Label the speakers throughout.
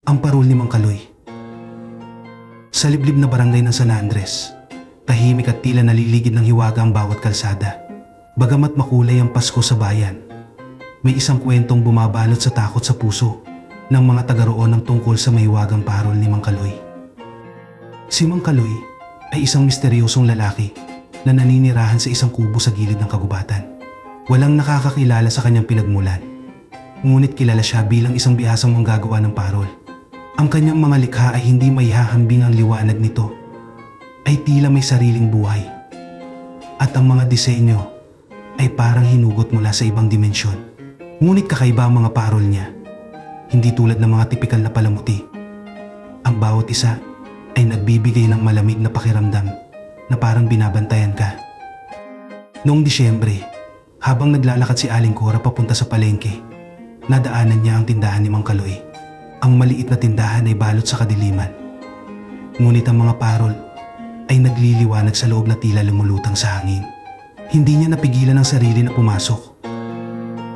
Speaker 1: Ang parol ni Mang Kaloy. Sa liblib na barangay ng San Andres, tahimik at tila naliligid ng hiwaga ang bawat kalsada. Bagamat makulay ang Pasko sa bayan, may isang kwentong bumabalot sa takot sa puso ng mga taga-roon ng tungkol sa mahiwagang parol ni Mang Kaloy. Si Mang Kaloy ay isang misteryosong lalaki na naninirahan sa isang kubo sa gilid ng kagubatan. Walang nakakakilala sa kanyang pinagmulan, ngunit kilala siya bilang isang bihasang manggagawa ng parol. Ang kanyang mga likha ay hindi maihahambing, ang liwanag nito ay tila may sariling buhay. At ang mga disenyo ay parang hinugot mula sa ibang dimensyon. Ngunit kakaiba ang mga parol niya. Hindi tulad ng mga tipikal na palamuti. Ang bawat isa ay nagbibigay ng malamig na pakiramdam na parang binabantayan ka. Noong Disyembre, habang naglalakad si Aling Cora papunta sa palengke, nadaanan niya ang tindahan ni Mang Kaloy. Ang maliit na tindahan ay balot sa kadiliman. Ngunit ang mga parol ay nagliliwanag sa loob na tila lumulutang sa hangin. Hindi niya napigilan ang sarili na pumasok.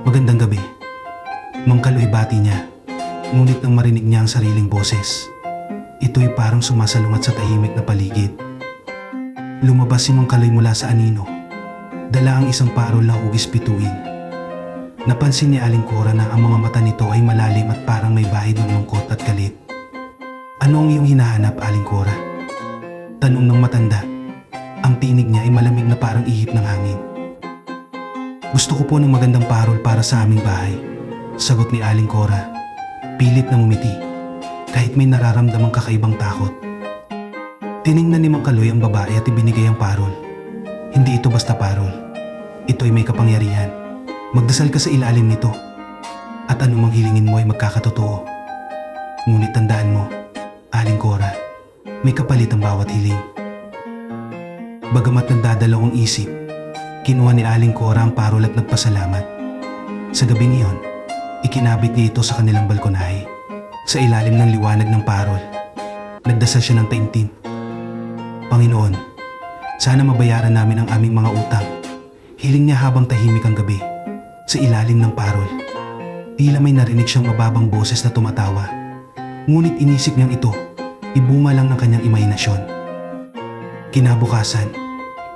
Speaker 1: "Magandang gabi." Mang Kaloy bati niya, ngunit nang marinig niya ang sariling boses, ito'y parang sumasalungat sa tahimik na paligid. Lumabas si Mang Kaloy mula sa anino, dala ang isang parol na hugis bituin. Napansin ni Aling Cora na ang mga mata nito ay malalim at parang may bahid ng lungkot at galit. "Ano ang iyong hinahanap, Aling Cora?" Tanong ng matanda. Ang tinig niya ay malamig na parang ihip ng hangin. "Gusto ko po ng magandang parol para sa aming bahay," sagot ni Aling Cora. Pilit na ngumiti, kahit may nararamdamang kakaibang takot. Tiningnan ni Mang Kaloy ang babae at ibinigay ang parol. "Hindi ito basta parol. Ito ay may kapangyarihan. Magdasal ka sa ilalim nito at anumang hilingin mo ay magkakatotoo. Ngunit tandaan mo, Aling Cora, may kapalit ang bawat hiling." Bagamat nagdadalawang isip, kinuha ni Aling Cora ang parol at nagpasalamat. Sa gabing iyon, ikinabit niya ito sa kanilang balkonahe. Sa ilalim ng liwanag ng parol, nagdasal siya ng taimtim. "Panginoon, sana mabayaran namin ang aming mga utang." Hiling niya habang tahimik ang gabi. Sa ilalim ng parol, tila may narinig siyang mababang boses na tumatawa. Ngunit inisip niyang ito, ibunga lang ng kanyang imahinasyon. Kinabukasan,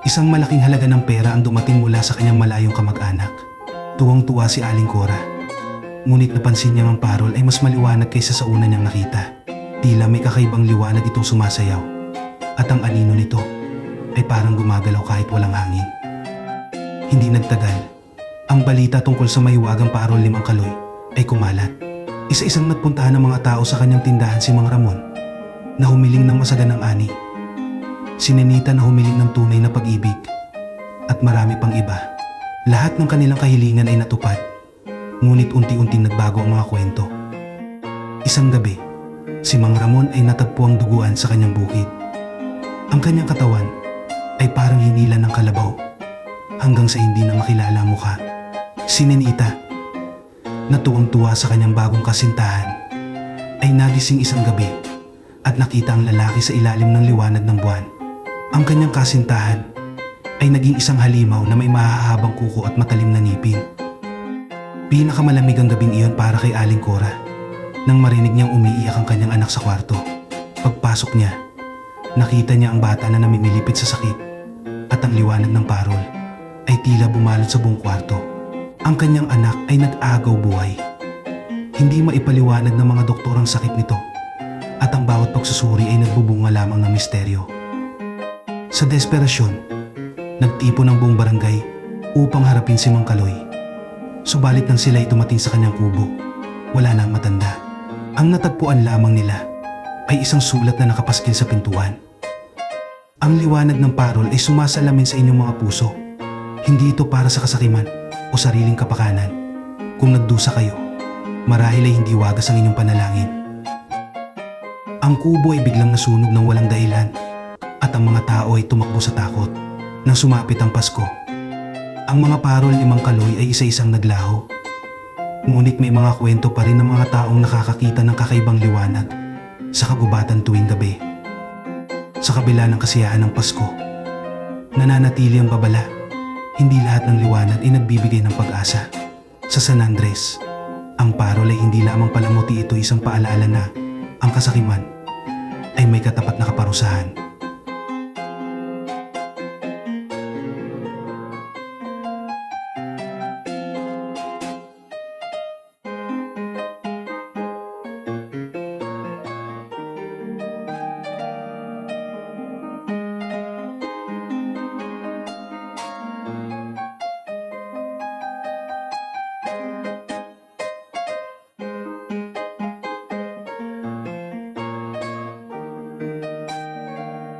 Speaker 1: isang malaking halaga ng pera ang dumating mula sa kanyang malayong kamag-anak. Tuwang-tuwa si Aling Cora. Ngunit napansin niyang ang parol ay mas maliwanag kaysa sa una niyang nakita. Tila may kakaibang liwanag itong sumasayaw. At ang anino nito ay parang gumagalaw kahit walang hangin. Hindi nagtagal, ang balita tungkol sa mahiwagang parol ni Mang Kaloy ay kumalat. Isa-isang nagpuntahan ng mga tao sa kanyang tindahan, si Mang Ramon na humiling ng masaganang ani, si Nenita na humiling ng tunay na pag-ibig, at marami pang iba. Lahat ng kanilang kahilingan ay natupad, ngunit unti-unting nagbago ang mga kwento. Isang gabi, si Mang Ramon ay natagpo ang duguan sa kanyang bukid. Ang kanyang katawan ay parang hinila ng kalabaw hanggang sa hindi na makilala ang mukha. Si Nenita, na tuwang-tuwa sa kanyang bagong kasintahan, ay nagising isang gabi at nakita ang lalaki sa ilalim ng liwanag ng buwan. Ang kanyang kasintahan ay naging isang halimaw na may mahahabang kuko at matalim na ngipin. Pinakamalamig ang gabing iyon para kay Aling Cora nang marinig niyang umiiyak ang kanyang anak sa kwarto. Pagpasok niya, nakita niya ang bata na namimilipit sa sakit at ang liwanag ng parol ay tila bumalot sa buong kwarto. Ang kanyang anak ay nag-agaw buhay. Hindi maipaliwanag ng mga doktor ang sakit nito at ang bawat pagsusuri ay nagbubunga lamang ng misteryo. Sa desperasyon, nagtipon ang buong barangay upang harapin si Mang Kaloy. Subalit nang sila ay dumating sa kanyang kubo, wala na ang matanda. Ang natagpuan lamang nila ay isang sulat na nakapaskil sa pintuan. Ang liwanag ng parol ay sumasalamin sa inyong mga puso. Hindi ito para sa kasakiman o sariling kapakanan. Kung nagdusa kayo, marahil ay hindi wagas ang inyong panalangin. Ang kubo ay biglang nasunog ng walang dahilan at ang mga tao ay tumakbo sa takot. Nang sumapit ang Pasko, ang mga parol ni Mang Kaloy ay isa-isang naglaho. Ngunit may mga kwento pa rin ng mga taong nakakakita ng kakaibang liwanag sa kagubatan tuwing gabi. Sa kabila ng kasiyahan ng Pasko, nananatili ang babala. Hindi lahat ng liwanag ay nagbibigay ng pag-asa. Sa San Andres, ang parol ay hindi lamang palamuti, ito isang paalala na ang kasakiman ay may katapat na kaparusahan.